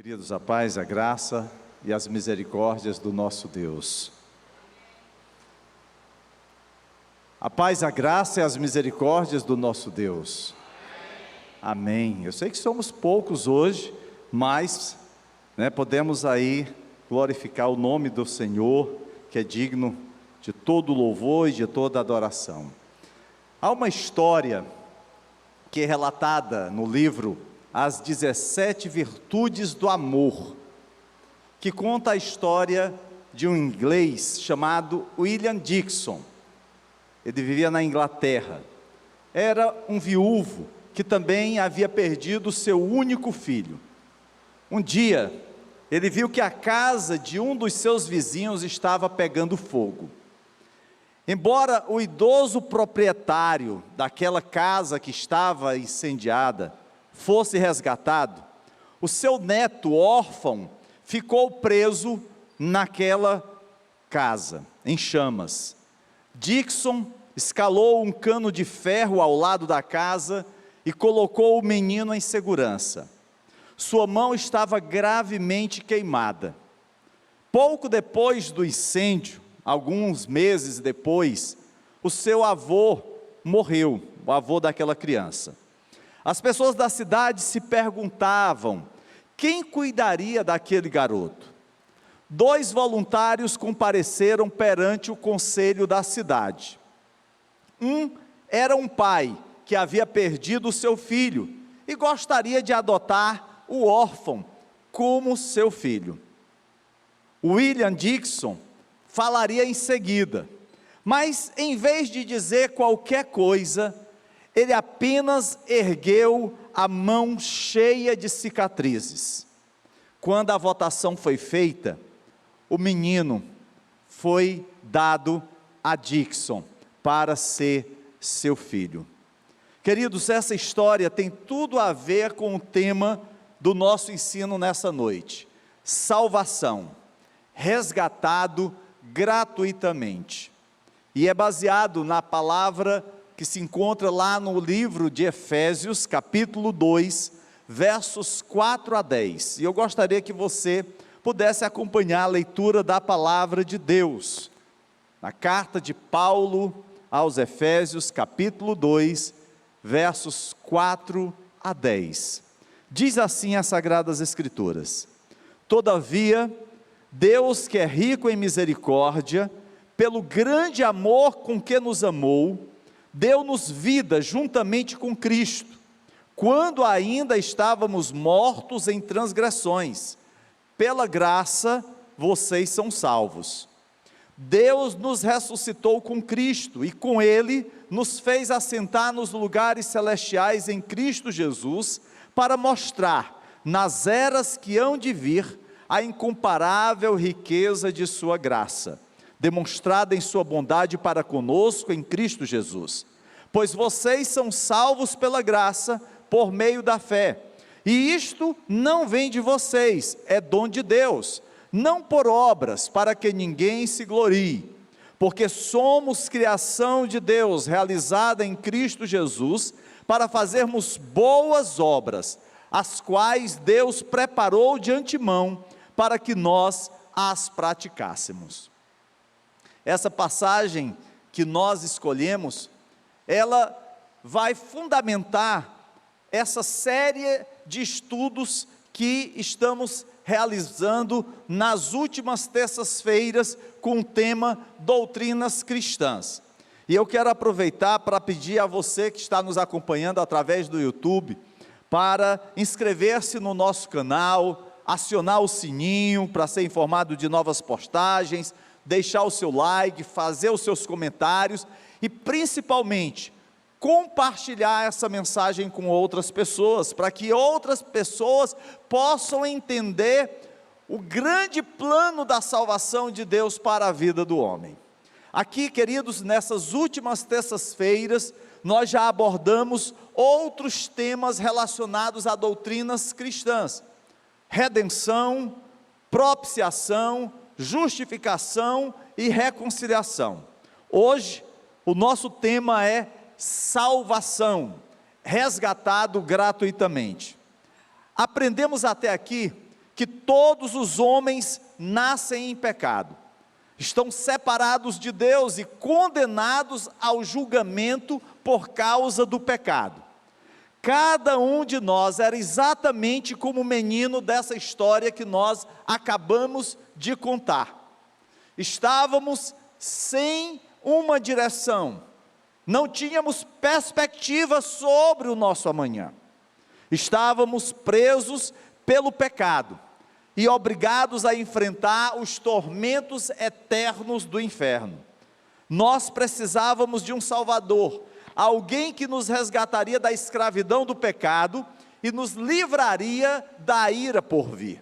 Queridos, a paz, a graça e as misericórdias do nosso Deus. A paz, a graça e as misericórdias do nosso Deus. Amém. Eu sei que somos poucos hoje, mas podemos aí glorificar o nome do Senhor, que é digno de todo louvor e de toda adoração. Há uma história que é relatada no livro As 17 Virtudes do Amor, que conta a história de um inglês chamado William Dixon. Ele vivia na Inglaterra. Era um viúvo que também havia perdido seu único filho. Um dia, ele viu que a casa de um dos seus vizinhos estava pegando fogo. Embora o idoso proprietário daquela casa que estava incendiada fosse resgatado, o seu neto órfão ficou preso naquela casa, em chamas. Dixon escalou um cano de ferro ao lado da casa e colocou o menino em segurança. Sua mão estava gravemente queimada. Pouco depois do incêndio, alguns meses depois, o seu avô morreu, o avô daquela criança. As pessoas da cidade se perguntavam: quem cuidaria daquele garoto? 2 voluntários compareceram perante o conselho da cidade. Um era um pai que havia perdido seu filho e gostaria de adotar o órfão como seu filho. William Dixon falaria em seguida, mas em vez de dizer qualquer coisa, ele apenas ergueu a mão cheia de cicatrizes. Quando a votação foi feita, o menino foi dado a Dixon para ser seu filho. Queridos, essa história tem tudo a ver com o tema do nosso ensino nessa noite: salvação, resgatado gratuitamente. E é baseado na palavra que se encontra lá no livro de Efésios, capítulo 2, versos 4 a 10. E eu gostaria que você pudesse acompanhar a leitura da palavra de Deus, na carta de Paulo aos Efésios, capítulo 2, versos 4 a 10. Diz assim as Sagradas Escrituras: todavia, Deus, que é rico em misericórdia, pelo grande amor com que nos amou, deu-nos vida juntamente com Cristo, quando ainda estávamos mortos em transgressões. Pela graça, vocês são salvos. Deus nos ressuscitou com Cristo, e com Ele nos fez assentar nos lugares celestiais em Cristo Jesus, para mostrar, nas eras que hão de vir, a incomparável riqueza de sua graça, demonstrada em sua bondade para conosco em Cristo Jesus. Pois vocês são salvos pela graça, por meio da fé, e isto não vem de vocês, é dom de Deus, não por obras, para que ninguém se glorie, porque somos criação de Deus, realizada em Cristo Jesus, para fazermos boas obras, as quais Deus preparou de antemão, para que nós as praticássemos. Essa passagem que nós escolhemos, ela vai fundamentar essa série de estudos que estamos realizando nas últimas terças-feiras com o tema Doutrinas Cristãs. E eu quero aproveitar para pedir a você que está nos acompanhando através do YouTube, para inscrever-se no nosso canal, acionar o sininho para ser informado de novas postagens, deixar o seu like, fazer os seus comentários e principalmente compartilhar essa mensagem com outras pessoas, para que outras pessoas possam entender o grande plano da salvação de Deus para a vida do homem. Aqui, queridos, nessas últimas terças-feiras, nós já abordamos outros temas relacionados a doutrinas cristãs: redenção, propiciação, justificação e reconciliação. Hoje, o nosso tema é salvação, resgatado gratuitamente. Aprendemos até aqui que todos os homens nascem em pecado, estão separados de Deus e condenados ao julgamento por causa do pecado. Cada um de nós era exatamente como o menino dessa história que nós acabamos de contar. Estávamos sem uma direção, não tínhamos perspectiva sobre o nosso amanhã, estávamos presos pelo pecado e obrigados a enfrentar os tormentos eternos do inferno. Nós precisávamos de um Salvador, alguém que nos resgataria da escravidão do pecado e nos livraria da ira por vir.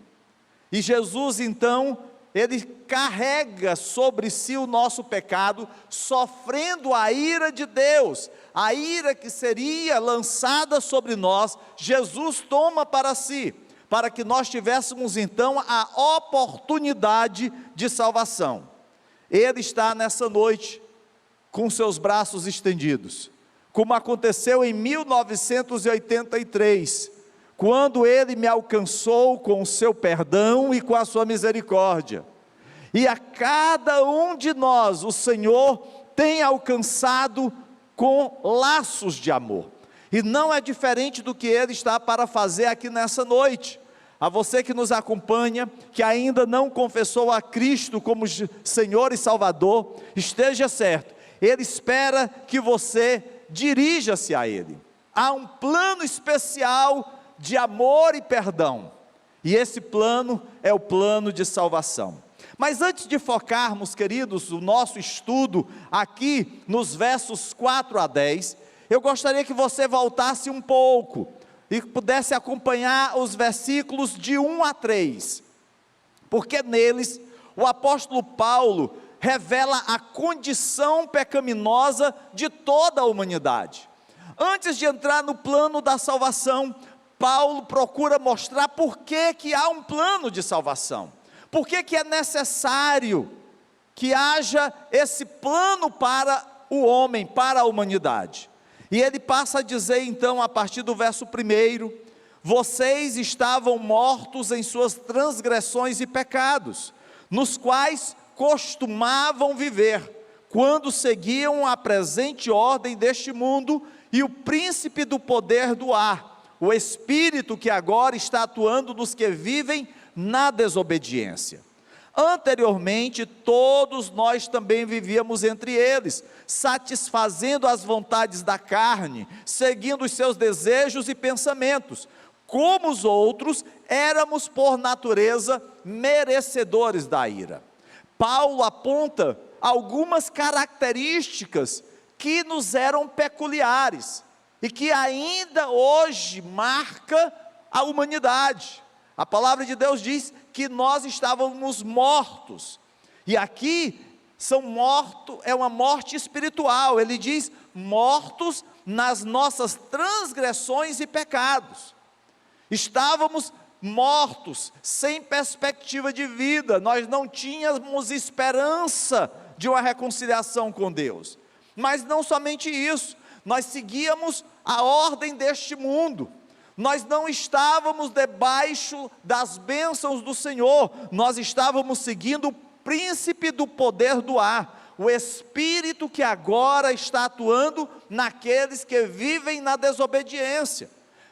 E Jesus então, ele carrega sobre si o nosso pecado, sofrendo a ira de Deus, a ira que seria lançada sobre nós, Jesus toma para si, para que nós tivéssemos então a oportunidade de salvação. Ele está nessa noite com seus braços estendidos, como aconteceu em 1983, quando Ele me alcançou com o seu perdão e com a sua misericórdia. E a cada um de nós, o Senhor tem alcançado com laços de amor. E não é diferente do que Ele está para fazer aqui nessa noite. A você que nos acompanha, que ainda não confessou a Cristo como Senhor e Salvador, esteja certo, Ele espera que você dirija-se a Ele. Há um plano especial de amor e perdão, e esse plano é o plano de salvação. Mas antes de focarmos, queridos, o nosso estudo aqui nos versos 4 a 10, eu gostaria que você voltasse um pouco e pudesse acompanhar os versículos de 1 a 3, porque neles o apóstolo Paulo revela a condição pecaminosa de toda a humanidade. Antes de entrar no plano da salvação, Paulo procura mostrar por que há um plano de salvação, por que é necessário que haja esse plano para o homem, para a humanidade. E ele passa a dizer então, a partir do verso 1, vocês estavam mortos em suas transgressões e pecados, nos quais costumavam viver, quando seguiam a presente ordem deste mundo, e o príncipe do poder do ar, o espírito que agora está atuando nos que vivem na desobediência. Anteriormente, todos nós também vivíamos entre eles, satisfazendo as vontades da carne, seguindo os seus desejos e pensamentos. Como os outros, éramos por natureza merecedores da ira. Paulo aponta algumas características que nos eram peculiares e que ainda hoje marca a humanidade. A palavra de Deus diz que nós estávamos mortos, e aqui é uma morte espiritual. Ele diz mortos nas nossas transgressões e pecados. Estávamos mortos, sem perspectiva de vida, nós não tínhamos esperança de uma reconciliação com Deus. Mas não somente isso, nós seguíamos a ordem deste mundo, nós não estávamos debaixo das bênçãos do Senhor, nós estávamos seguindo o príncipe do poder do ar, o espírito que agora está atuando naqueles que vivem na desobediência.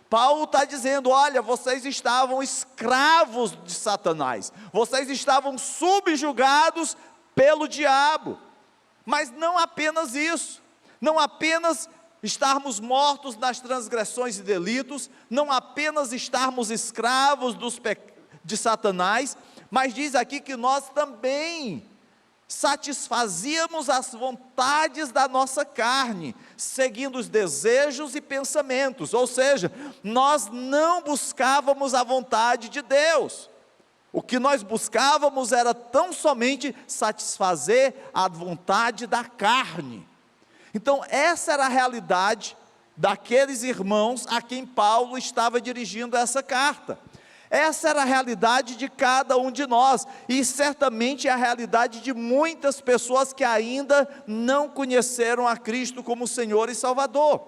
Paulo está dizendo, olha, vocês estavam escravos de Satanás, vocês estavam subjugados pelo diabo. Mas não apenas isso, não apenas estarmos mortos nas transgressões e delitos, não apenas estarmos escravos de Satanás, mas diz aqui que nós também satisfazíamos as vontades da nossa carne, seguindo os desejos e pensamentos, ou seja, nós não buscávamos a vontade de Deus. O que nós buscávamos era tão somente satisfazer a vontade da carne. Então essa era a realidade daqueles irmãos a quem Paulo estava dirigindo essa carta. Essa era a realidade de cada um de nós, e certamente é a realidade de muitas pessoas que ainda não conheceram a Cristo como Senhor e Salvador.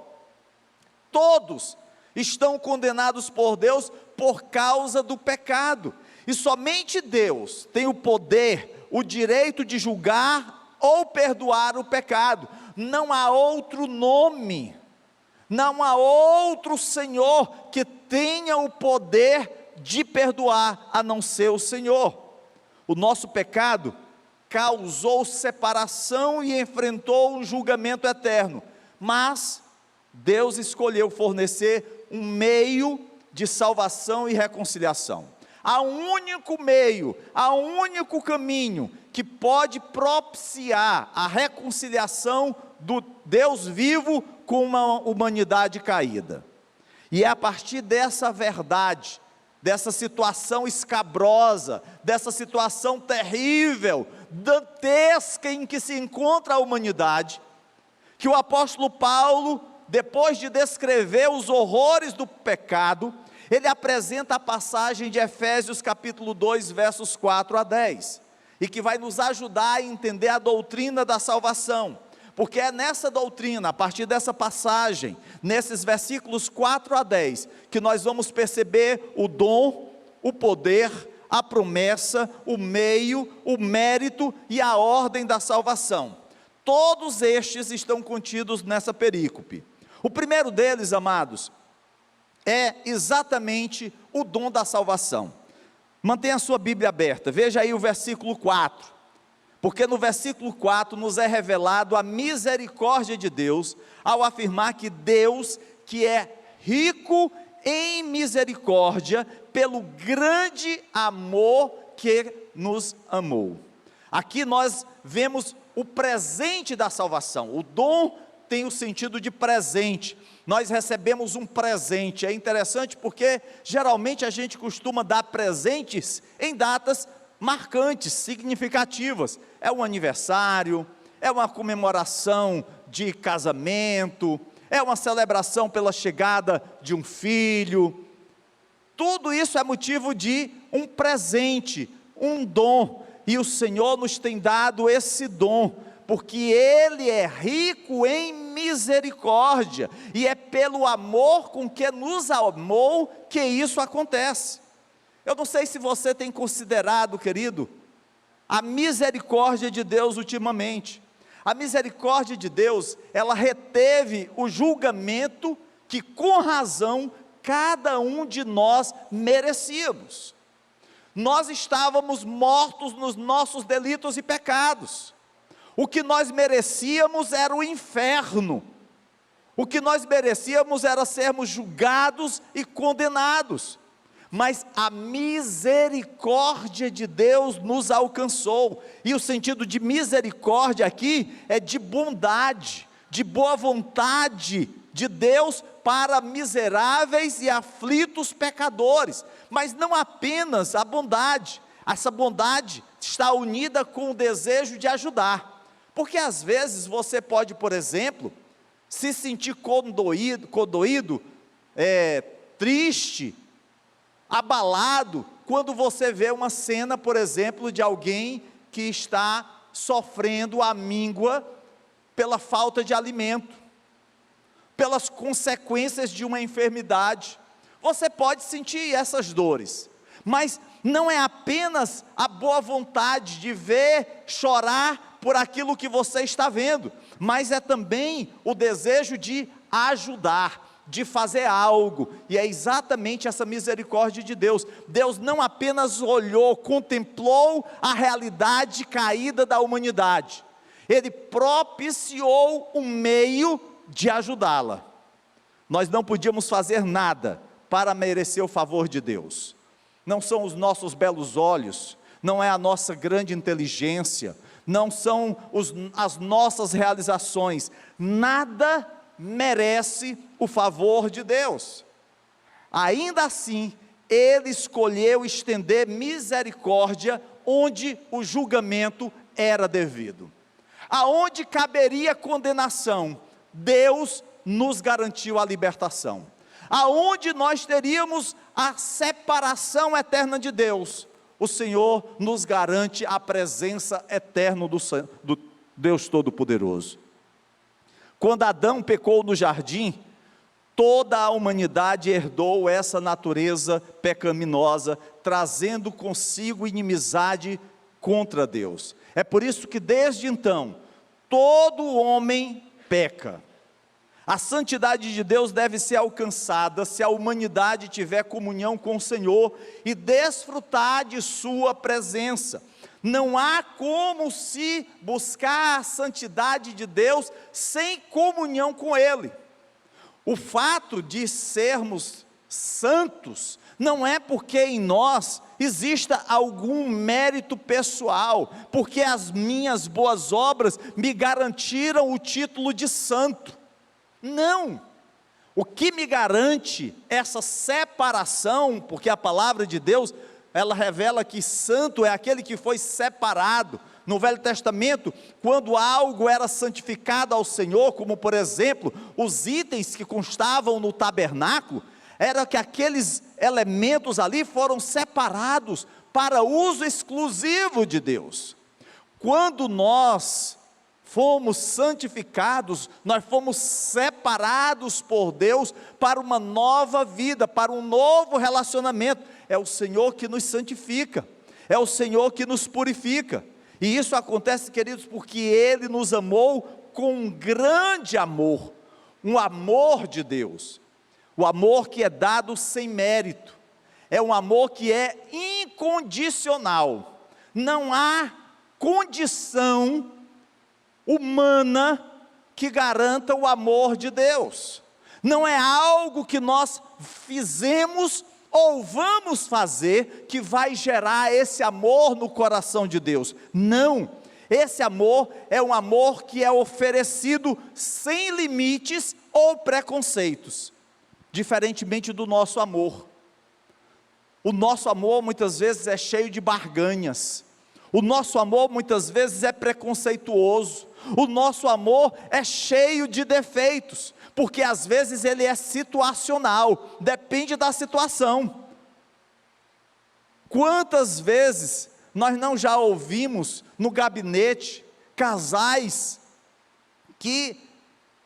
Todos estão condenados por Deus por causa do pecado, E somente Deus tem o poder, o direito de julgar ou perdoar o pecado. Não há outro nome, não há outro Senhor que tenha o poder de perdoar, a não ser o Senhor. O nosso pecado causou separação e enfrentou um julgamento eterno, mas Deus escolheu fornecer um meio de salvação e reconciliação. Há um único meio, há um único caminho que pode propiciar a reconciliação do Deus vivo com uma humanidade caída. E é a partir dessa verdade, dessa situação escabrosa, dessa situação terrível, dantesca em que se encontra a humanidade, que o apóstolo Paulo, depois de descrever os horrores do pecado, ele apresenta a passagem de Efésios capítulo 2, versos 4 a 10, e que vai nos ajudar a entender a doutrina da salvação, porque é nessa doutrina, a partir dessa passagem, nesses versículos 4 a 10, que nós vamos perceber o dom, o poder, a promessa, o meio, o mérito e a ordem da salvação. Todos estes estão contidos nessa perícope. O primeiro deles, amados, é exatamente o dom da salvação. Mantenha a sua Bíblia aberta, veja aí o versículo 4, porque no versículo 4 nos é revelado a misericórdia de Deus, ao afirmar que Deus, que é rico em misericórdia, pelo grande amor que nos amou. Aqui nós vemos o presente da salvação. O dom tem o sentido de presente. Nós recebemos um presente. É interessante porque geralmente a gente costuma dar presentes em datas marcantes, significativas. É um aniversário, é uma comemoração de casamento, é uma celebração pela chegada de um filho. Tudo isso é motivo de um presente, um dom. E o Senhor nos tem dado esse dom, porque Ele é rico em misericórdia, e é pelo amor com que nos amou que isso acontece. Eu não sei se você tem considerado, querido, a misericórdia de Deus ultimamente. A misericórdia de Deus, ela reteve o julgamento que com razão cada um de nós merecíamos. Nós estávamos mortos nos nossos delitos e pecados. O que nós merecíamos era o inferno. O que nós merecíamos era sermos julgados e condenados. Mas a misericórdia de Deus nos alcançou. E o sentido de misericórdia aqui é de bondade, de boa vontade de Deus para miseráveis e aflitos pecadores. Mas não apenas a bondade. Essa bondade está unida com o desejo de ajudar. Porque às vezes você pode, por exemplo, se sentir condoído, triste, abalado, quando você vê uma cena, por exemplo, de alguém que está sofrendo a míngua pela falta de alimento, pelas consequências de uma enfermidade. Você pode sentir essas dores, mas não é apenas a boa vontade de ver, chorar por aquilo que você está vendo, mas é também o desejo de ajudar, de fazer algo, e é exatamente essa misericórdia de Deus. Deus não apenas olhou, contemplou a realidade caída da humanidade, Ele propiciou um meio de ajudá-la. Nós não podíamos fazer nada para merecer o favor de Deus. Não são os nossos belos olhos, não é a nossa grande inteligência, não são as nossas realizações, nada merece o favor de Deus. Ainda assim, Ele escolheu estender misericórdia onde o julgamento era devido. Aonde caberia condenação, Deus nos garantiu a libertação. Aonde nós teríamos a separação eterna de Deus, o Senhor nos garante a presença eterna do Deus Todo-Poderoso. Quando Adão pecou no jardim, Toda a humanidade herdou essa natureza pecaminosa, trazendo consigo inimizade contra Deus. É por isso que desde então, todo homem peca. A santidade de Deus deve ser alcançada se a humanidade tiver comunhão com o Senhor e desfrutar de sua presença. Não há como se buscar a santidade de Deus sem comunhão com Ele. O fato de sermos santos não é porque em nós exista algum mérito pessoal, porque as minhas boas obras me garantiram o título de santo. Não, o que me garante essa separação, porque a palavra de Deus, ela revela que santo é aquele que foi separado. No Velho Testamento, quando algo era santificado ao Senhor, como por exemplo, os itens que constavam no tabernáculo, era que aqueles elementos ali foram separados para uso exclusivo de Deus. Quando nós fomos santificados, nós fomos separados por Deus para uma nova vida, para um novo relacionamento. É o Senhor que nos santifica, é o Senhor que nos purifica, e isso acontece, queridos, porque Ele nos amou com um grande amor, um amor de Deus, o amor que é dado sem mérito, é um amor que é incondicional, não há condição humana que garanta o amor de Deus, não é algo que nós fizemos ou vamos fazer que vai gerar esse amor no coração de Deus. Não, esse amor é um amor que é oferecido sem limites ou preconceitos, diferentemente do nosso amor. O nosso amor muitas vezes é cheio de barganhas, o nosso amor muitas vezes é preconceituoso, o nosso amor é cheio de defeitos, porque às vezes ele é situacional, depende da situação. Quantas vezes nós não já ouvimos no gabinete casais que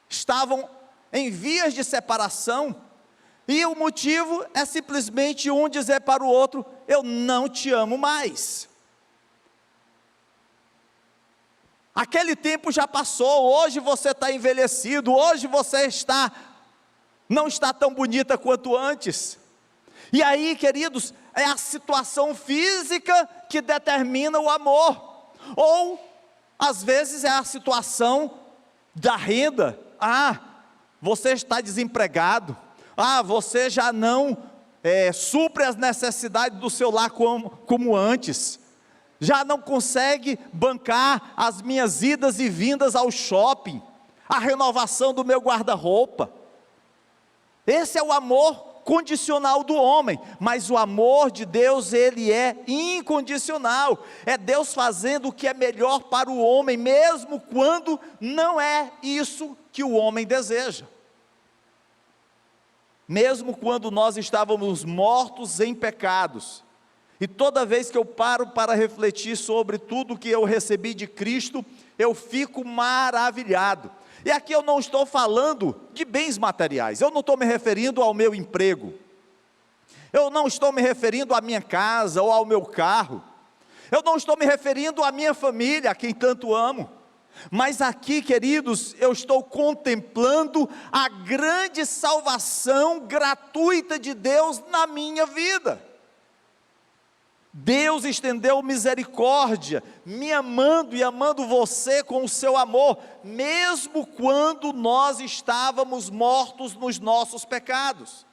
estavam em vias de separação, e o motivo é simplesmente um dizer para o outro: eu não te amo mais. Aquele tempo já passou, hoje você está envelhecido, hoje você não está tão bonita quanto antes. E aí, queridos, é a situação física que determina o amor, ou às vezes é a situação da renda. Você está desempregado, você já não supre as necessidades do seu lar como antes, já não consegue bancar as minhas idas e vindas ao shopping, a renovação do meu guarda-roupa. Esse é o amor condicional do homem, mas o amor de Deus, ele é incondicional, é Deus fazendo o que é melhor para o homem, mesmo quando não é isso que o homem deseja. Mesmo quando nós estávamos mortos em pecados, e toda vez que eu paro para refletir sobre tudo que eu recebi de Cristo, eu fico maravilhado. E aqui eu não estou falando de bens materiais, eu não estou me referindo ao meu emprego, eu não estou me referindo à minha casa ou ao meu carro, eu não estou me referindo à minha família, a quem tanto amo, mas aqui, queridos, eu estou contemplando a grande salvação gratuita de Deus na minha vida. Deus estendeu misericórdia, me amando e amando você com o seu amor, mesmo quando nós estávamos mortos nos nossos pecados.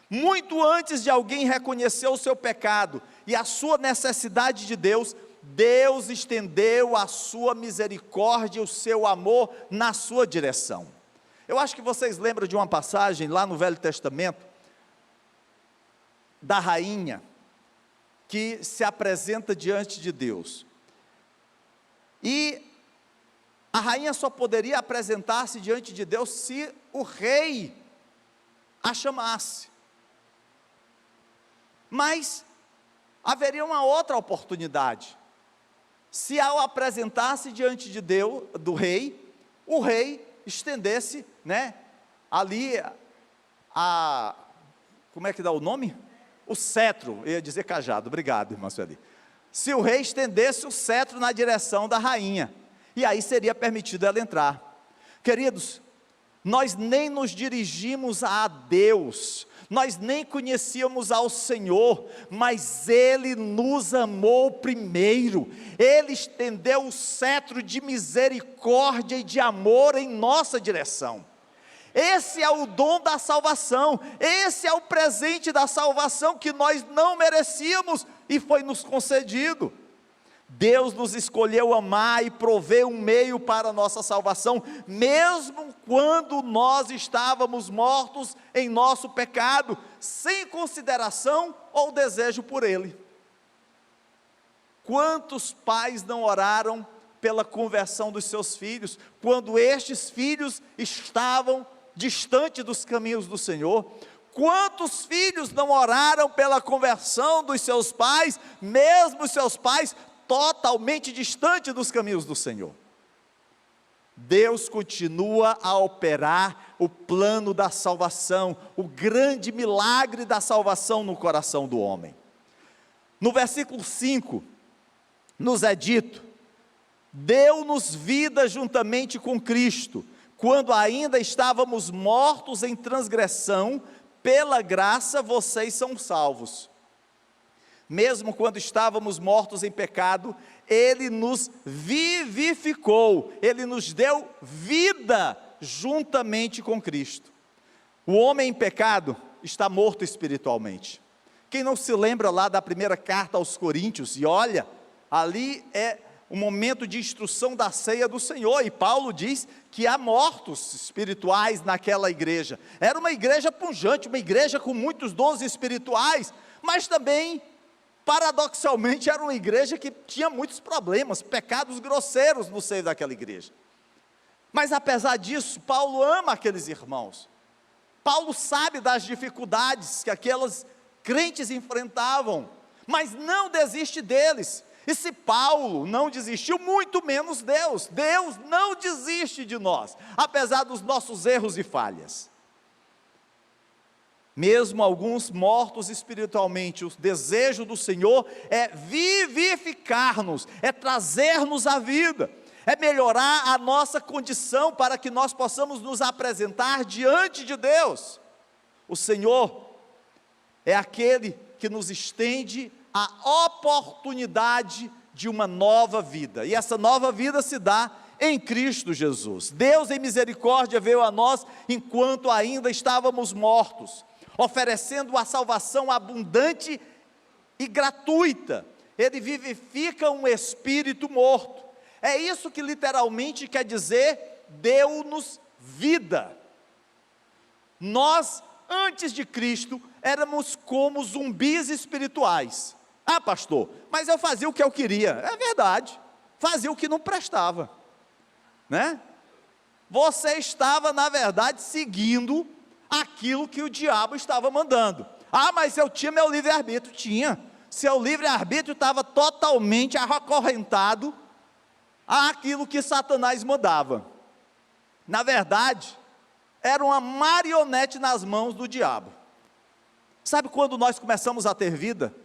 Muito antes de alguém reconhecer o seu pecado e a sua necessidade de Deus, Deus estendeu a sua misericórdia e o seu amor na sua direção. Eu acho que vocês lembram de uma passagem lá no Velho Testamento, da rainha, que se apresenta diante de Deus, e a rainha só poderia apresentar-se diante de Deus se o rei a chamasse, mas haveria uma outra oportunidade, se ao apresentar-se diante de Deus, do rei, o rei estendesse, ali como é que dá o nome? O cetro, eu ia dizer cajado, obrigado, irmã Sueli. Se o rei estendesse o cetro na direção da rainha, e aí seria permitido ela entrar. Queridos, nós nem nos dirigimos a Deus, nós nem conhecíamos ao Senhor, mas Ele nos amou primeiro, Ele estendeu o cetro de misericórdia e de amor em nossa direção. Esse é o dom da salvação, esse é o presente da salvação que nós não merecíamos e foi nos concedido. Deus nos escolheu amar e proveu um meio para a nossa salvação, mesmo quando nós estávamos mortos em nosso pecado, sem consideração ou desejo por Ele. Quantos pais não oraram pela conversão dos seus filhos, quando estes filhos estavam distante dos caminhos do Senhor? Quantos filhos não oraram pela conversão dos seus pais, mesmo os seus pais totalmente distante dos caminhos do Senhor? Deus continua a operar o plano da salvação, o grande milagre da salvação no coração do homem. No versículo 5, nos é dito: deu-nos vida juntamente com Cristo, quando ainda estávamos mortos em transgressão, pela graça vocês são salvos. Mesmo quando estávamos mortos em pecado, Ele nos vivificou, Ele nos deu vida juntamente com Cristo. O homem em pecado está morto espiritualmente. Quem não se lembra lá da primeira carta aos Coríntios, e olha, ali é o momento de instrução da ceia do Senhor, e Paulo diz que há mortos espirituais naquela igreja. Era uma igreja pujante, uma igreja com muitos dons espirituais, mas também, paradoxalmente, era uma igreja que tinha muitos problemas, pecados grosseiros no seio daquela igreja. Mas apesar disso, Paulo ama aqueles irmãos. Paulo sabe das dificuldades que aqueles crentes enfrentavam, mas não desiste deles. E se Paulo não desistiu, muito menos Deus. Deus não desiste de nós, apesar dos nossos erros e falhas. Mesmo alguns mortos espiritualmente, o desejo do Senhor é vivificar-nos, é trazer-nos à vida, é melhorar a nossa condição para que nós possamos nos apresentar diante de Deus. O Senhor é aquele que nos estende a oportunidade de uma nova vida, e essa nova vida se dá em Cristo Jesus. Deus em misericórdia veio a nós enquanto ainda estávamos mortos, oferecendo a salvação abundante e gratuita. Ele vivifica um espírito morto. É isso que literalmente quer dizer, deu-nos vida. Nós, antes de Cristo, éramos como zumbis espirituais. Ah, pastor, mas eu fazia o que eu queria. É verdade, fazia o que não prestava, né? Você estava, na verdade, seguindo aquilo que o diabo estava mandando. Ah, mas eu tinha meu livre-arbítrio. Tinha. Seu livre-arbítrio estava totalmente acorrentado àquilo que Satanás mandava. Na verdade, era uma marionete nas mãos do diabo. Sabe quando nós começamos a ter vida?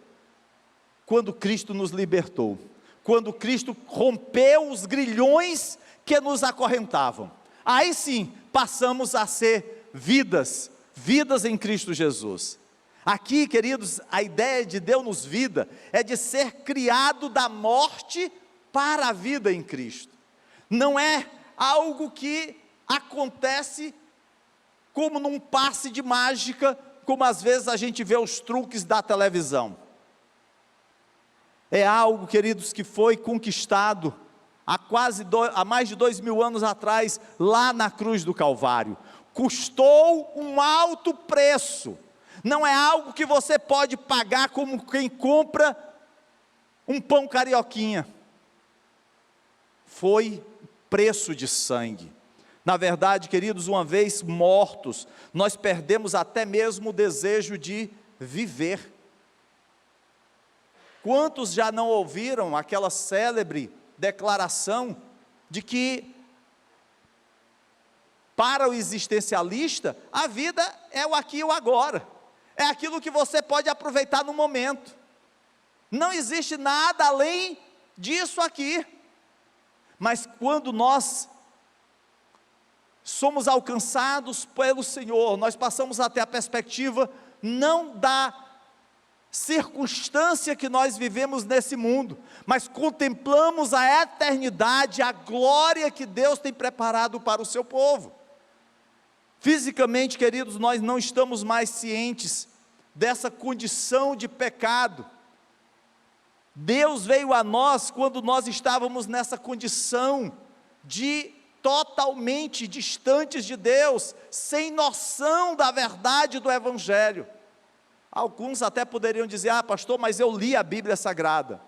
Quando Cristo nos libertou, quando Cristo rompeu os grilhões que nos acorrentavam. Aí sim, passamos a ser vidas em Cristo Jesus. Aqui, queridos, a ideia de Deus-nos vida é de ser criado da morte para a vida em Cristo. Não é algo que acontece como num passe de mágica, como às vezes a gente vê os truques da televisão. É algo, queridos, que foi conquistado há mais de 2000 anos atrás, lá na cruz do Calvário. Custou um alto preço. Não é algo que você pode pagar como quem compra um pão carioquinha. Foi preço de sangue. Na verdade, queridos, uma vez mortos, nós perdemos até mesmo o desejo de viver. Quantos já não ouviram aquela célebre declaração de que Para o existencialista, a vida é o aqui e o agora, é aquilo que você pode aproveitar no momento, não existe nada além disso aqui. Mas quando nós somos alcançados pelo Senhor, nós passamos a ter a perspectiva não da circunstância que nós vivemos nesse mundo, mas contemplamos a eternidade, a glória que Deus tem preparado para o seu povo. Fisicamente, queridos, nós não estamos mais cientes dessa condição de pecado. Deus veio a nós quando nós estávamos nessa condição de totalmente distantes de Deus, sem noção da verdade do Evangelho. Alguns até poderiam dizer: ah, pastor, mas eu li a Bíblia Sagrada.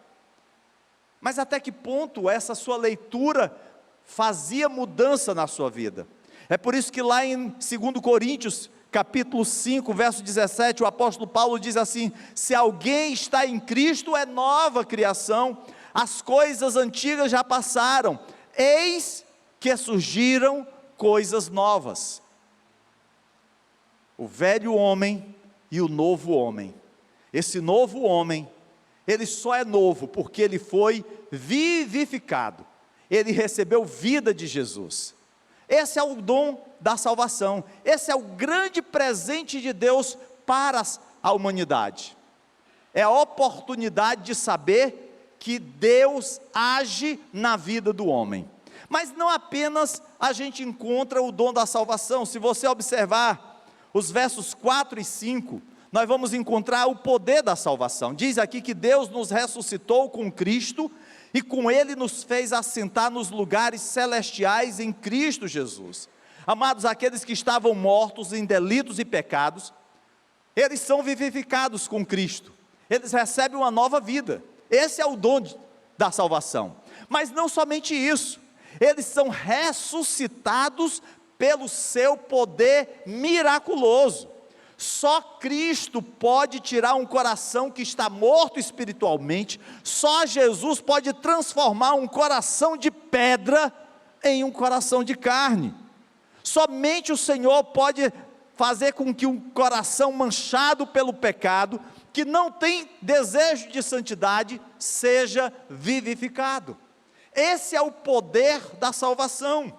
Mas até que ponto essa sua leitura fazia mudança na sua vida? É por isso que lá em 2 Coríntios, capítulo 5, verso 17, o apóstolo Paulo diz assim: se alguém está em Cristo, é nova criação, as coisas antigas já passaram, eis que surgiram coisas novas. O velho homem e o novo homem. Esse novo homem, ele só é novo porque ele foi vivificado, ele recebeu vida de Jesus. Esse é o dom da salvação, esse é o grande presente de Deus para a humanidade. É a oportunidade de saber que Deus age na vida do homem. Mas não apenas a gente encontra o dom da salvação. Se você observar os versos 4 e 5, nós vamos encontrar o poder da salvação. Diz aqui que Deus nos ressuscitou com Cristo e com Ele nos fez assentar nos lugares celestiais em Cristo Jesus. Amados, aqueles que estavam mortos em delitos e pecados, eles são vivificados com Cristo, eles recebem uma nova vida. Esse é o dom da salvação. Mas não somente isso, eles são ressuscitados pelo seu poder miraculoso. Só Cristo pode tirar um coração que está morto espiritualmente, só Jesus pode transformar um coração de pedra em um coração de carne. Somente o Senhor pode fazer com que um coração manchado pelo pecado, que não tem desejo de santidade, seja vivificado. Esse é o poder da salvação.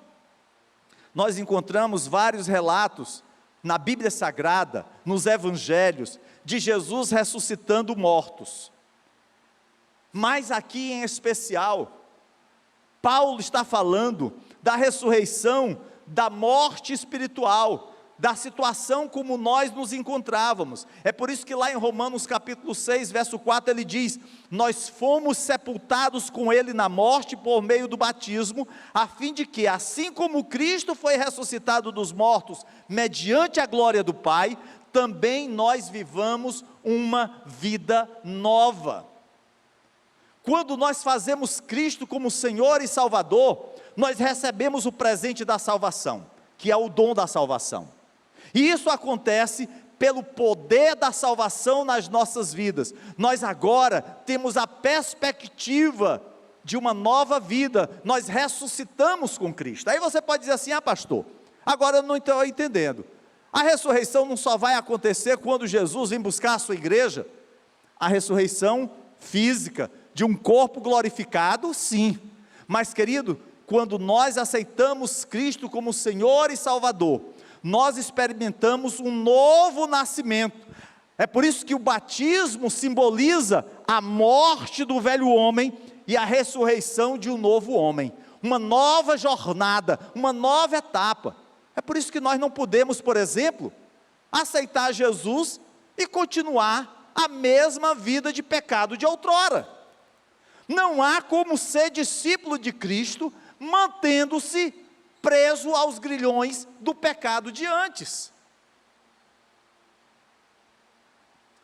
Nós encontramos vários relatos na Bíblia Sagrada, nos Evangelhos, de Jesus ressuscitando mortos. Mas aqui em especial, Paulo está falando da ressurreição, da morte espiritual, da situação como nós nos encontrávamos. É por isso que lá em Romanos capítulo 6, verso 4, ele diz: nós fomos sepultados com ele na morte por meio do batismo, a fim de que, assim como Cristo foi ressuscitado dos mortos, mediante a glória do Pai, também nós vivamos uma vida nova. Quando nós fazemos Cristo como Senhor e Salvador, nós recebemos o presente da salvação, que é o dom da salvação. E isso acontece pelo poder da salvação nas nossas vidas. Nós agora temos a perspectiva de uma nova vida, nós ressuscitamos com Cristo. Aí você pode dizer assim: ah, pastor, agora eu não estou entendendo, a ressurreição não só vai acontecer quando Jesus vem buscar a sua igreja? A ressurreição física, de um corpo glorificado, sim, mas querido, quando nós aceitamos Cristo como Senhor e Salvador, nós experimentamos um novo nascimento. É por isso que o batismo simboliza a morte do velho homem e a ressurreição de um novo homem, uma nova jornada, uma nova etapa. É por isso que nós não podemos, por exemplo, aceitar Jesus e continuar a mesma vida de pecado de outrora. Não há como ser discípulo de Cristo mantendo-se preso aos grilhões do pecado de antes.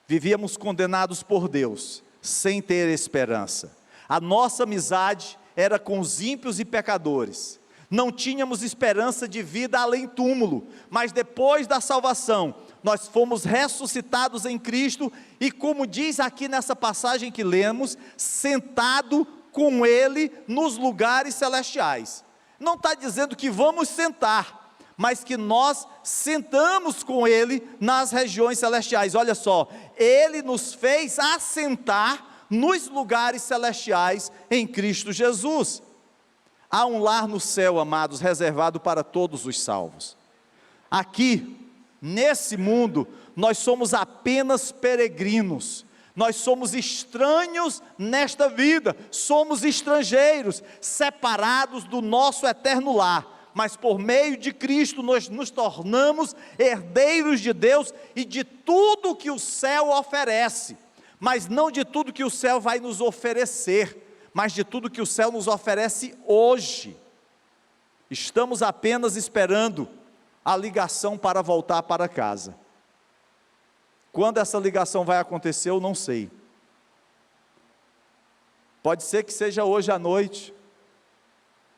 Vivíamos condenados por Deus, sem ter esperança. A nossa amizade era com os ímpios e pecadores. Não tínhamos esperança de vida além túmulo, mas depois da salvação, nós fomos ressuscitados em Cristo, e como diz aqui nessa passagem que lemos, sentado com Ele nos lugares celestiais. Não está dizendo que vamos sentar, mas que nós sentamos com Ele nas regiões celestiais. Olha só, Ele nos fez assentar nos lugares celestiais em Cristo Jesus. Há um lar no céu, amados, reservado para todos os salvos. Aqui, nesse mundo, nós somos apenas peregrinos, nós somos estranhos nesta vida, somos estrangeiros, separados do nosso eterno lar, mas por meio de Cristo nós nos tornamos herdeiros de Deus e de tudo que o céu oferece, mas não de tudo que o céu vai nos oferecer, mas de tudo que o céu nos oferece hoje. Estamos apenas esperando a ligação para voltar para casa. Quando essa ligação vai acontecer, eu não sei. Pode ser que seja hoje à noite.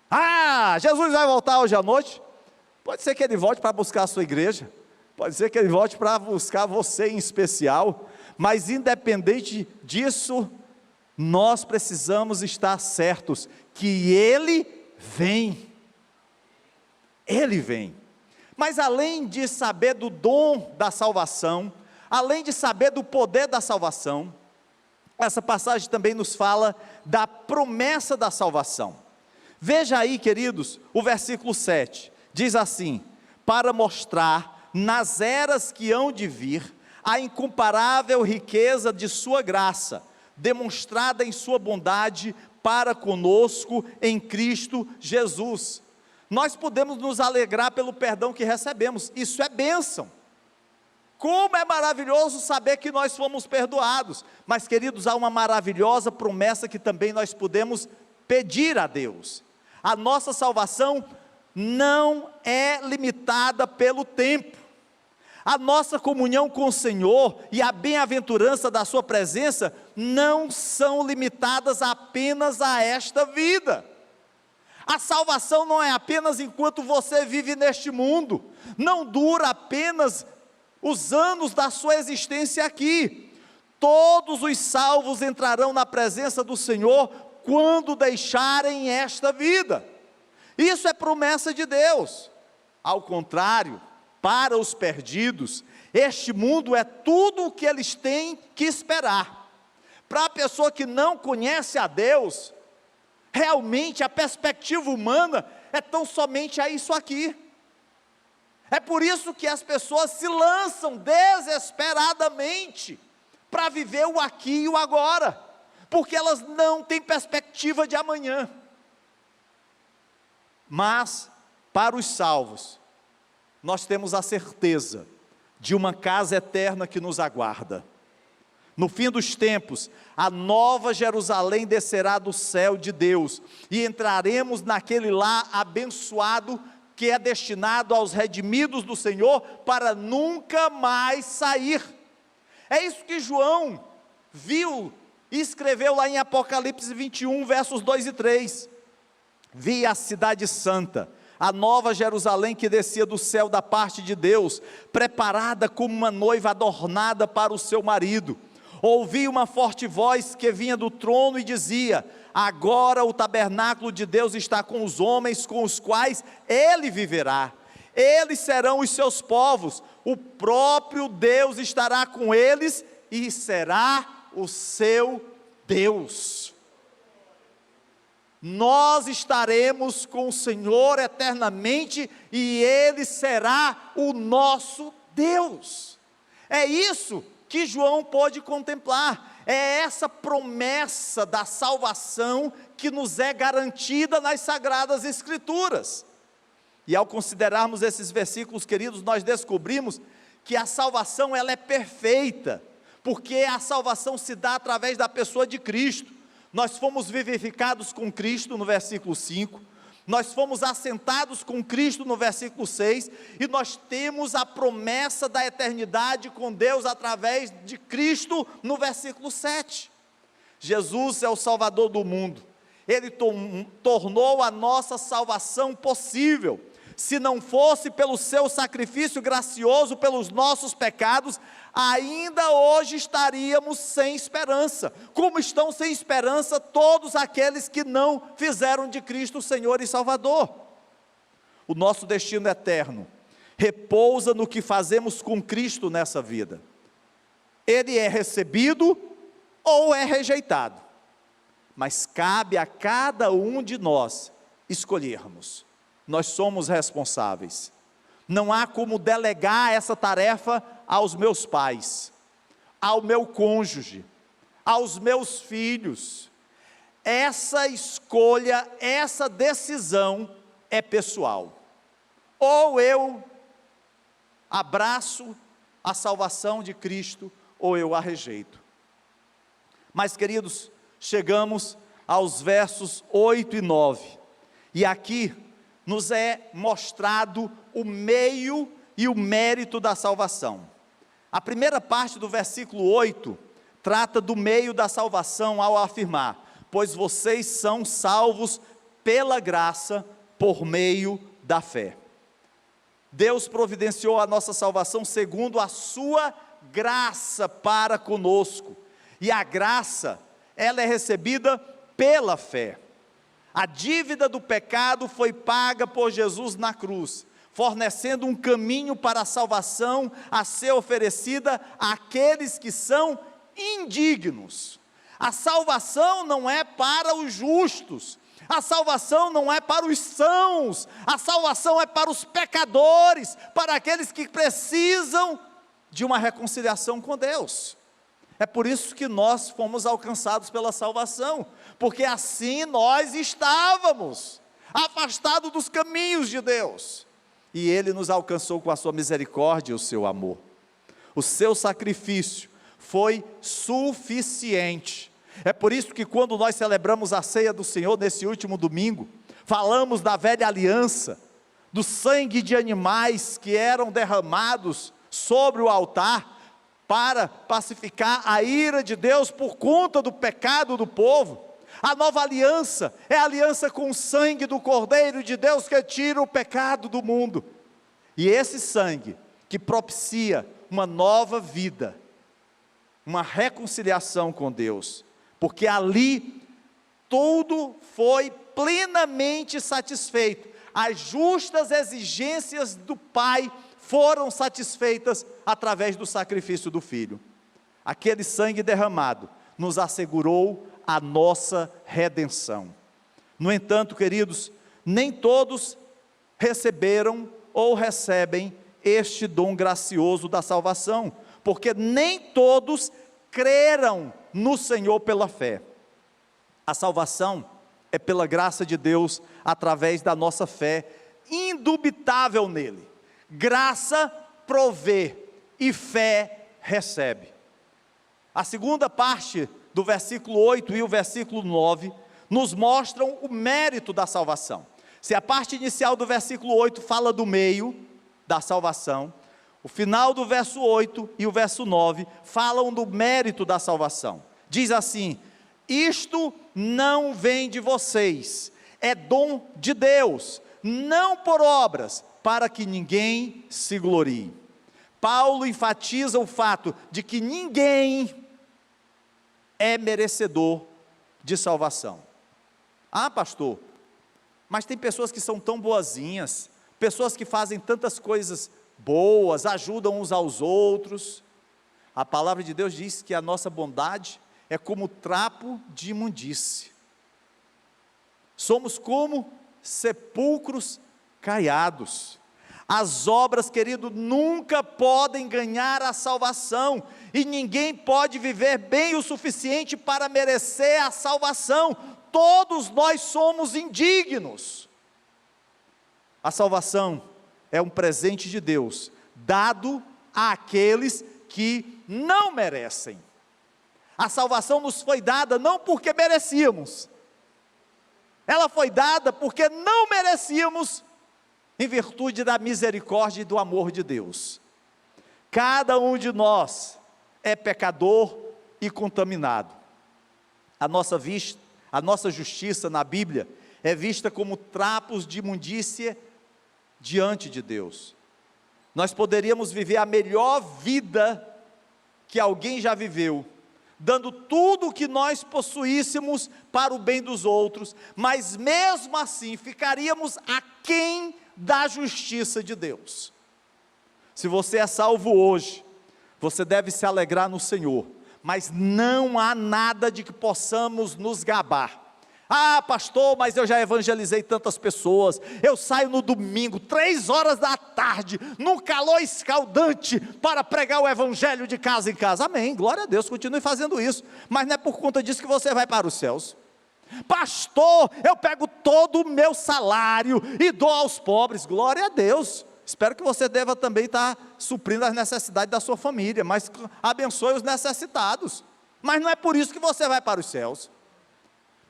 Ah, Jesus vai voltar hoje à noite? Pode ser que Ele volte para buscar a sua igreja, pode ser que Ele volte para buscar você em especial, mas independente disso, nós precisamos estar certos que Ele vem. Ele vem. Mas além de saber do dom da salvação, além de saber do poder da salvação, essa passagem também nos fala da promessa da salvação. Veja aí, queridos, o versículo 7, diz assim: para mostrar nas eras que hão de vir, a incomparável riqueza de sua graça, demonstrada em sua bondade para conosco em Cristo Jesus. Nós podemos nos alegrar pelo perdão que recebemos, isso é bênção. Como é maravilhoso saber que nós fomos perdoados, mas queridos, há uma maravilhosa promessa que também nós podemos pedir a Deus. A nossa salvação não é limitada pelo tempo, a nossa comunhão com o Senhor e a bem-aventurança da sua presença não são limitadas apenas a esta vida. A salvação não é apenas enquanto você vive neste mundo, não dura apenas os anos da sua existência aqui. Todos os salvos entrarão na presença do Senhor quando deixarem esta vida. Isso é promessa de Deus. Ao contrário, para os perdidos, este mundo é tudo o que eles têm que esperar. Para a pessoa que não conhece a Deus, realmente a perspectiva humana é tão somente a isso aqui. É por isso que as pessoas se lançam desesperadamente para viver o aqui e o agora, porque elas não têm perspectiva de amanhã. Mas, para os salvos, nós temos a certeza de uma casa eterna que nos aguarda. No fim dos tempos, a nova Jerusalém descerá do céu de Deus, e entraremos naquele lar abençoado, que é destinado aos redimidos do Senhor, para nunca mais sair. É isso que João viu e escreveu lá em Apocalipse 21, versos 2 e 3. Vi a cidade santa, a nova Jerusalém que descia do céu da parte de Deus, preparada como uma noiva adornada para o seu marido. Ouvi uma forte voz que vinha do trono e dizia: agora o tabernáculo de Deus está com os homens, com os quais Ele viverá. Eles serão os seus povos, o próprio Deus estará com eles e será o seu Deus. Nós estaremos com o Senhor eternamente e Ele será o nosso Deus. É isso que João pôde contemplar, é essa promessa da salvação que nos é garantida nas Sagradas Escrituras. E ao considerarmos esses versículos, queridos, nós descobrimos que a salvação ela é perfeita, porque a salvação se dá através da pessoa de Cristo. Nós fomos vivificados com Cristo no versículo 5, nós fomos assentados com Cristo no versículo 6, e nós temos a promessa da eternidade com Deus através de Cristo no versículo 7. Jesus é o Salvador do mundo, Ele tornou a nossa salvação possível. Se não fosse pelo seu sacrifício gracioso pelos nossos pecados, ainda hoje estaríamos sem esperança, como estão sem esperança todos aqueles que não fizeram de Cristo o Senhor e Salvador. o nosso destino eterno, repousa no que fazemos com Cristo nessa vida. Ele é recebido ou é rejeitado, mas cabe a cada um de nós escolhermos. Nós somos responsáveis. Não há como delegar essa tarefa aos meus pais, ao meu cônjuge, aos meus filhos. Essa escolha, essa decisão é pessoal. Ou eu abraço a salvação de Cristo, ou eu a rejeito. Mas, queridos, chegamos aos versos 8 e 9, e aqui nos é mostrado o meio e o mérito da salvação. A primeira parte do versículo 8 trata do meio da salvação ao afirmar: pois vocês são salvos pela graça, por meio da fé. Deus providenciou a nossa salvação segundo a sua graça para conosco, e a graça, ela é recebida pela fé. A dívida do pecado foi paga por Jesus na cruz, fornecendo um caminho para a salvação a ser oferecida àqueles que são indignos. A salvação não é para os justos, a salvação não é para os sãos, a salvação é para os pecadores, para aqueles que precisam de uma reconciliação com Deus. É por isso que nós fomos alcançados pela salvação, porque assim nós estávamos afastados dos caminhos de Deus, e Ele nos alcançou com a sua misericórdia e o seu amor. O seu sacrifício foi suficiente. É por isso que quando nós celebramos a ceia do Senhor nesse último domingo, falamos da velha aliança, do sangue de animais que eram derramados sobre o altar, para pacificar a ira de Deus por conta do pecado do povo. A nova aliança é a aliança com o sangue do Cordeiro de Deus, que tira o pecado do mundo, e esse sangue que propicia uma nova vida, uma reconciliação com Deus, porque ali tudo foi plenamente satisfeito, as justas exigências do Pai foram satisfeitas através do sacrifício do Filho. Aquele sangue derramado nos assegurou a nossa redenção. No entanto, queridos, nem todos receberam ou recebem este dom gracioso da salvação, porque nem todos creram no Senhor pela fé. A salvação é pela graça de Deus, através da nossa fé indubitável nele. Graça provê e fé recebe. A segunda parte do versículo 8 e o versículo 9 nos mostram o mérito da salvação. Se a parte inicial do versículo 8 fala do meio da salvação, o final do verso 8 e o verso 9 falam do mérito da salvação. Diz assim: isto não vem de vocês, é dom de Deus, não por obras, para que ninguém se glorie. Paulo enfatiza o fato de que ninguém é merecedor de salvação. Ah, pastor, mas tem pessoas que são tão boazinhas, pessoas que fazem tantas coisas boas, ajudam uns aos outros. A palavra de Deus diz que a nossa bondade é como trapo de imundície. Somos como sepulcros caiados. As obras, querido, nunca podem ganhar a salvação, e ninguém pode viver bem o suficiente para merecer a salvação. Todos nós somos indignos. A salvação é um presente de Deus, dado àqueles que não merecem. A salvação nos foi dada não porque merecíamos, ela foi dada porque não merecíamos, em virtude da misericórdia e do amor de Deus. Cada um de nós é pecador e contaminado. A nossa justiça na Bíblia é vista como trapos de imundície diante de Deus. Nós poderíamos viver a melhor vida que alguém já viveu, dando tudo o que nós possuíssemos para o bem dos outros, mas mesmo assim ficaríamos aquém da justiça de Deus. Se você é salvo hoje, você deve se alegrar no Senhor, mas não há nada de que possamos nos gabar. Ah, pastor, mas eu já evangelizei tantas pessoas, eu saio no domingo, 3 horas da tarde, num calor escaldante, para pregar o evangelho de casa em casa. Amém, glória a Deus, continue fazendo isso, mas não é por conta disso que você vai para os céus. Pastor, eu pego todo o meu salário e dou aos pobres. Glória a Deus, espero que você deva também estar suprindo as necessidades da sua família, mas abençoe os necessitados, mas não é por isso que você vai para os céus.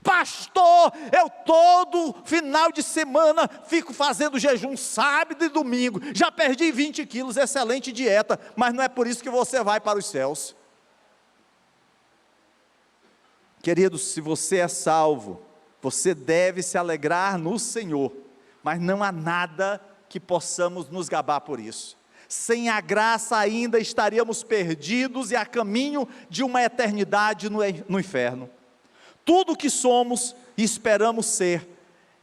Pastor, eu todo final de semana fico fazendo jejum, sábado e domingo, já perdi 20 quilos, excelente dieta, mas não é por isso que você vai para os céus. Queridos, se você é salvo, você deve se alegrar no Senhor, mas não há nada que possamos nos gabar por isso. Sem a graça ainda estaríamos perdidos e a caminho de uma eternidade no inferno. Tudo o que somos e esperamos ser,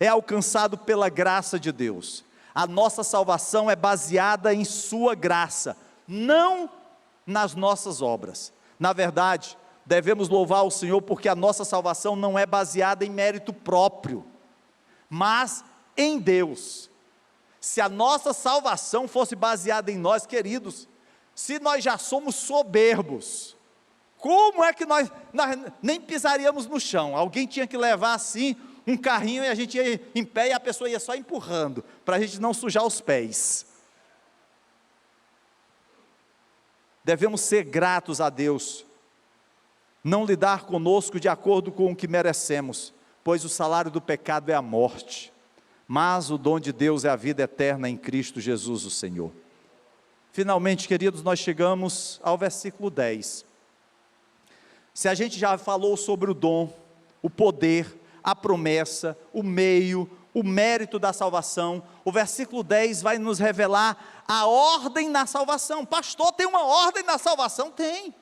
é alcançado pela graça de Deus. A nossa salvação é baseada em sua graça, não nas nossas obras. Na verdade, devemos louvar o Senhor porque a nossa salvação não é baseada em mérito próprio, mas em Deus. Se a nossa salvação fosse baseada em nós, queridos, se nós já somos soberbos, como é que nós nem pisaríamos no chão? Alguém tinha que levar assim um carrinho e a gente ia em pé e a pessoa ia só empurrando, para a gente não sujar os pés. Devemos ser gratos a Deus, não lidar conosco de acordo com o que merecemos, pois o salário do pecado é a morte, mas o dom de Deus é a vida eterna em Cristo Jesus o Senhor. Finalmente, queridos, nós chegamos ao versículo 10. Se a gente já falou sobre o dom, o poder, a promessa, o meio, o mérito da salvação, o versículo 10 vai nos revelar a ordem na salvação. Pastor, tem uma ordem na salvação? Tem.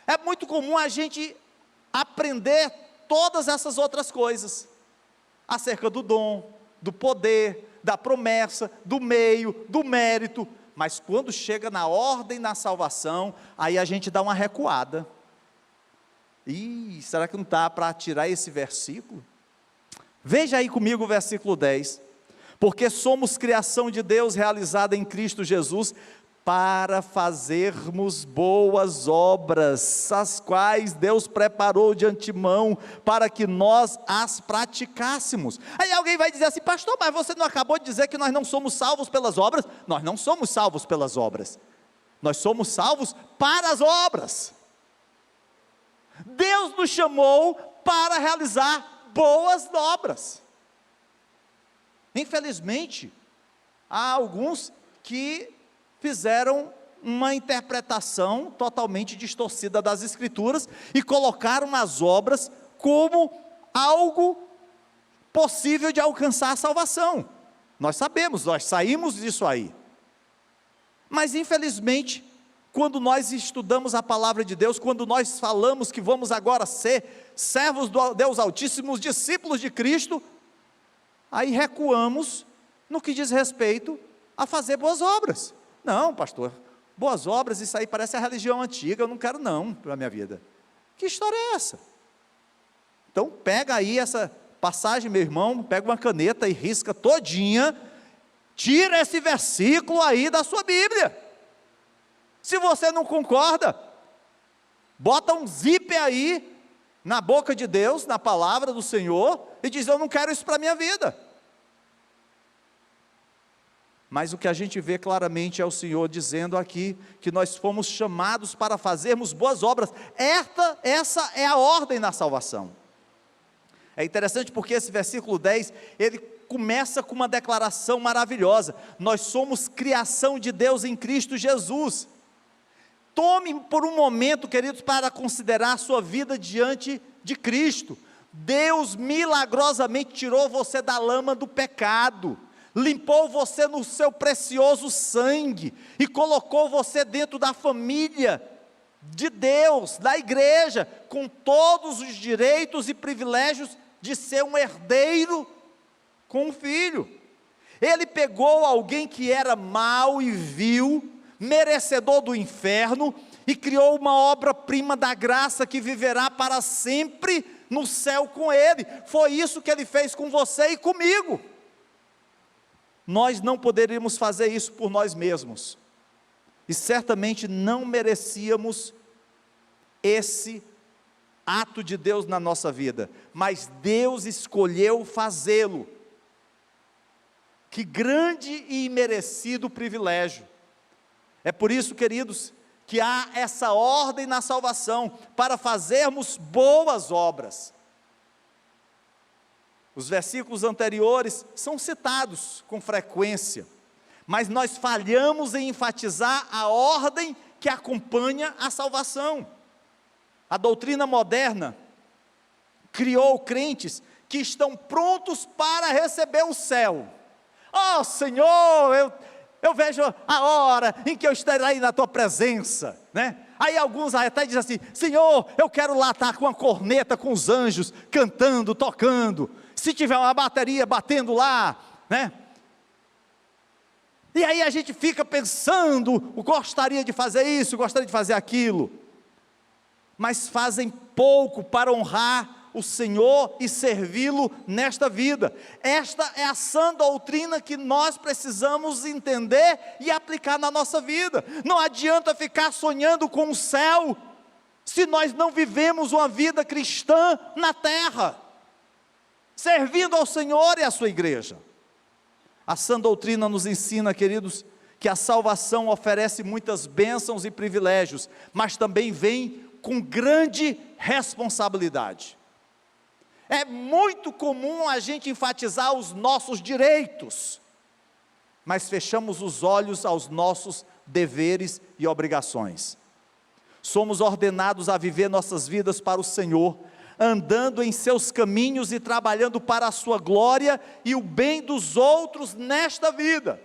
É muito comum a gente aprender todas essas outras coisas, acerca do dom, do poder, da promessa, do meio, do mérito, mas quando chega na ordem na salvação, aí a gente dá uma recuada. Será que não está para tirar esse versículo? Veja aí comigo o versículo 10. Porque somos criação de Deus realizada em Cristo Jesus, para fazermos boas obras, as quais Deus preparou de antemão, para que nós as praticássemos. Aí alguém vai dizer assim: pastor, mas você não acabou de dizer que nós não somos salvos pelas obras? Nós não somos salvos pelas obras, nós somos salvos para as obras. Deus nos chamou para realizar boas obras. Infelizmente, há alguns que fizeram uma interpretação totalmente distorcida das Escrituras e colocaram as obras como algo possível de alcançar a salvação. Nós sabemos, nós saímos disso aí. Mas infelizmente, quando nós estudamos a palavra de Deus, quando nós falamos que vamos agora ser servos do Deus Altíssimo, discípulos de Cristo, aí recuamos no que diz respeito a fazer boas obras. Não, pastor, boas obras, isso aí parece a religião antiga, eu não quero não para a minha vida. Que história é essa? Então pega aí essa passagem, meu irmão, pega uma caneta e risca todinha, tira esse versículo aí da sua Bíblia. Se você não concorda, bota um zíper aí na boca de Deus, na palavra do Senhor, e diz: eu não quero isso para a minha vida. Mas o que a gente vê claramente é o Senhor dizendo aqui, que nós fomos chamados para fazermos boas obras. Essa é a ordem na salvação. É interessante porque esse versículo 10, ele começa com uma declaração maravilhosa: nós somos criação de Deus em Cristo Jesus. Tome por um momento, queridos, para considerar a sua vida diante de Cristo. Deus milagrosamente tirou você da lama do pecado, limpou você no seu precioso sangue, e colocou você dentro da família de Deus, da igreja, com todos os direitos e privilégios de ser um herdeiro com o Filho. Ele pegou alguém que era mau e vil, merecedor do inferno, e criou uma obra-prima da graça que viverá para sempre no céu com ele. Foi isso que ele fez com você e comigo. Nós não poderíamos fazer isso por nós mesmos, e certamente não merecíamos esse ato de Deus na nossa vida, mas Deus escolheu fazê-lo. Que grande e imerecido privilégio. É por isso, queridos, que há essa ordem na salvação, para fazermos boas obras. Os versículos anteriores são citados com frequência, mas nós falhamos em enfatizar a ordem que acompanha a salvação. A doutrina moderna criou crentes que estão prontos para receber o céu. Oh Senhor, eu vejo a hora em que eu estarei na tua presença, né? Aí alguns até dizem assim: Senhor, eu quero lá estar com a corneta, com os anjos, cantando, tocando, se tiver uma bateria batendo lá, né? E aí a gente fica pensando, gostaria de fazer isso, gostaria de fazer aquilo, mas fazem pouco para honrar o Senhor e servi-lo nesta vida. Esta é a sã doutrina que nós precisamos entender e aplicar na nossa vida. Não adianta ficar sonhando com o céu, se nós não vivemos uma vida cristã na terra, servindo ao Senhor e à sua igreja. A sã doutrina nos ensina, queridos, que a salvação oferece muitas bênçãos e privilégios, mas também vem com grande responsabilidade. É muito comum a gente enfatizar os nossos direitos, mas fechamos os olhos aos nossos deveres e obrigações. Somos ordenados a viver nossas vidas para o Senhor, andando em seus caminhos e trabalhando para a sua glória e o bem dos outros nesta vida.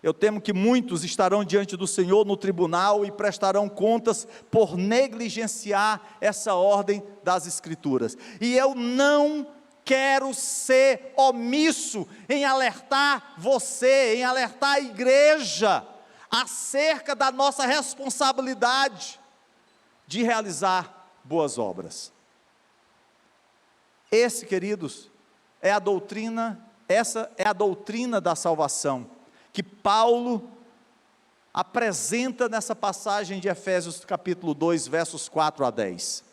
Eu temo que muitos estarão diante do Senhor no tribunal e prestarão contas por negligenciar essa ordem das Escrituras. E eu não quero ser omisso em alertar você, em alertar a igreja, acerca da nossa responsabilidade de realizar boas obras. Essa é a doutrina da salvação, que Paulo apresenta nessa passagem de Efésios capítulo 2, versos 4 a 10.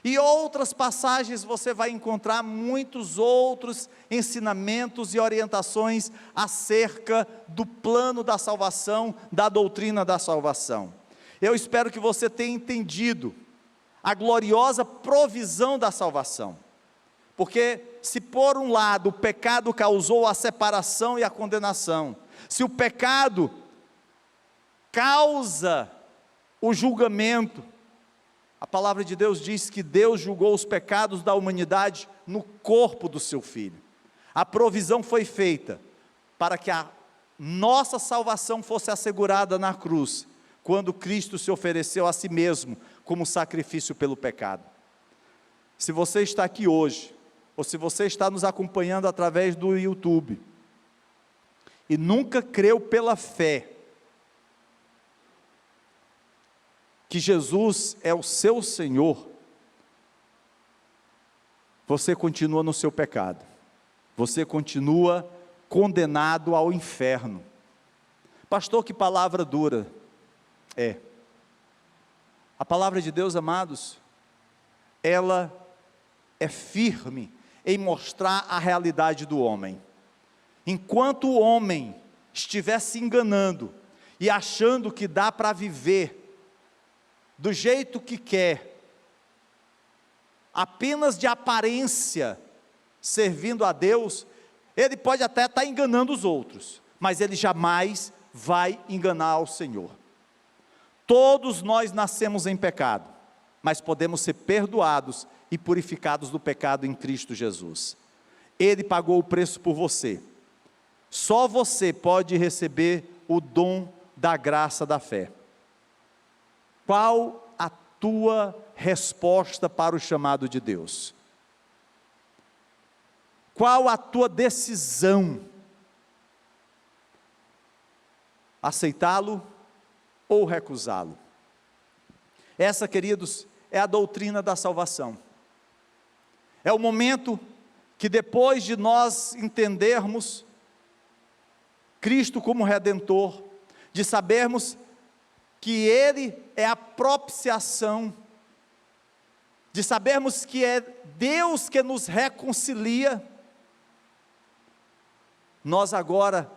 E outras passagens você vai encontrar muitos outros ensinamentos e orientações acerca do plano da salvação, da doutrina da salvação. Eu espero que você tenha entendido a gloriosa provisão da salvação, porque se por um lado o pecado causou a separação e a condenação, se o pecado causa o julgamento, a palavra de Deus diz que Deus julgou os pecados da humanidade no corpo do seu Filho. A provisão foi feita para que a nossa salvação fosse assegurada na cruz, quando Cristo se ofereceu a si mesmo como sacrifício pelo pecado. Se você está aqui hoje, ou se você está nos acompanhando através do YouTube, e nunca creu pela fé que Jesus é o seu Senhor, você continua no seu pecado, você continua condenado ao inferno. Pastor, que palavra dura. A palavra de Deus, amados, ela é firme em mostrar a realidade do homem. Enquanto o homem estiver se enganando e achando que dá para viver do jeito que quer, apenas de aparência, servindo a Deus, ele pode até estar enganando os outros, mas ele jamais vai enganar ao Senhor. Todos nós nascemos em pecado, mas podemos ser perdoados e purificados do pecado em Cristo Jesus. Ele pagou o preço por você. Só você pode receber o dom da graça da fé. Qual a tua resposta para o chamado de Deus? Qual a tua decisão? Aceitá-lo ou recusá-lo? Essa, queridos, é a doutrina da salvação. É o momento que, depois de nós entendermos Cristo como Redentor, de sabermos que Ele é a propiciação, de sabermos que é Deus que nos reconcilia, nós agora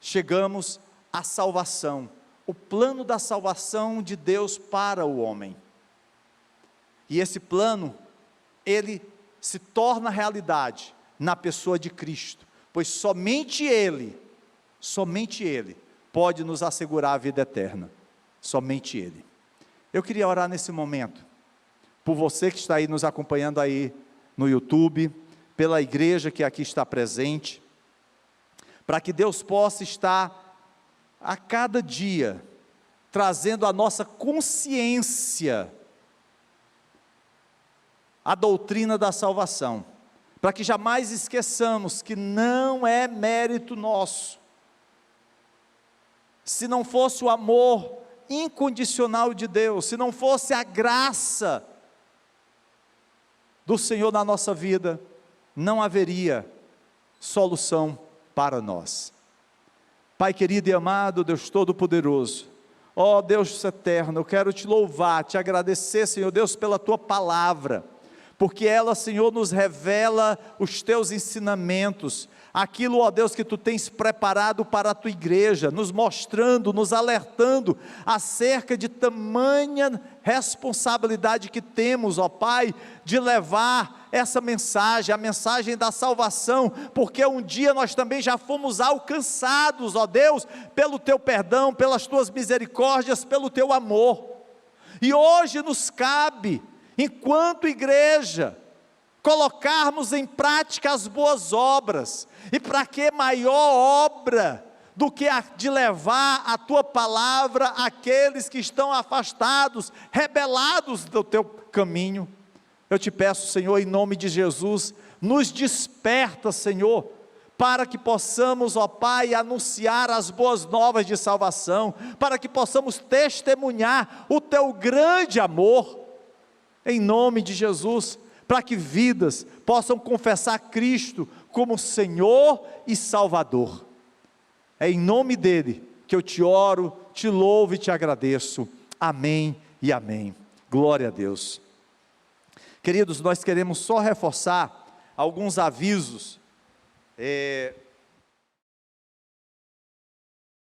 chegamos à salvação, o plano da salvação de Deus para o homem. E esse plano, ele se torna realidade na pessoa de Cristo, pois somente Ele pode nos assegurar a vida eterna, somente Ele. Eu queria orar nesse momento, por você que está aí nos acompanhando aí no YouTube, pela igreja que aqui está presente, para que Deus possa estar a cada dia trazendo à nossa consciência a doutrina da salvação, para que jamais esqueçamos que não é mérito nosso. Se não fosse o amor incondicional de Deus, se não fosse a graça do Senhor na nossa vida, não haveria solução para nós. Pai querido e amado, Deus Todo-Poderoso, ó Deus eterno, eu quero te louvar, te agradecer, Senhor Deus, pela tua palavra, porque ela, Senhor, nos revela os teus ensinamentos, aquilo, ó Deus, que tu tens preparado para a tua igreja, nos mostrando, nos alertando acerca de tamanha responsabilidade que temos, ó Pai, de levar essa mensagem, a mensagem da salvação, porque um dia nós também já fomos alcançados, ó Deus, pelo teu perdão, pelas tuas misericórdias, pelo teu amor, e hoje nos cabe, enquanto igreja, colocarmos em prática as boas obras, e para que maior obra do que a de levar a tua palavra àqueles que estão afastados, rebelados do teu caminho. Eu te peço, Senhor, em nome de Jesus, nos desperta, Senhor, para que possamos, ó Pai, anunciar as boas novas de salvação, para que possamos testemunhar o teu grande amor, em nome de Jesus, para que vidas possam confessar Cristo como Senhor e Salvador. É em nome dele que eu te oro, te louvo e te agradeço. Amém e amém. Glória a Deus. Queridos, nós queremos só reforçar alguns avisos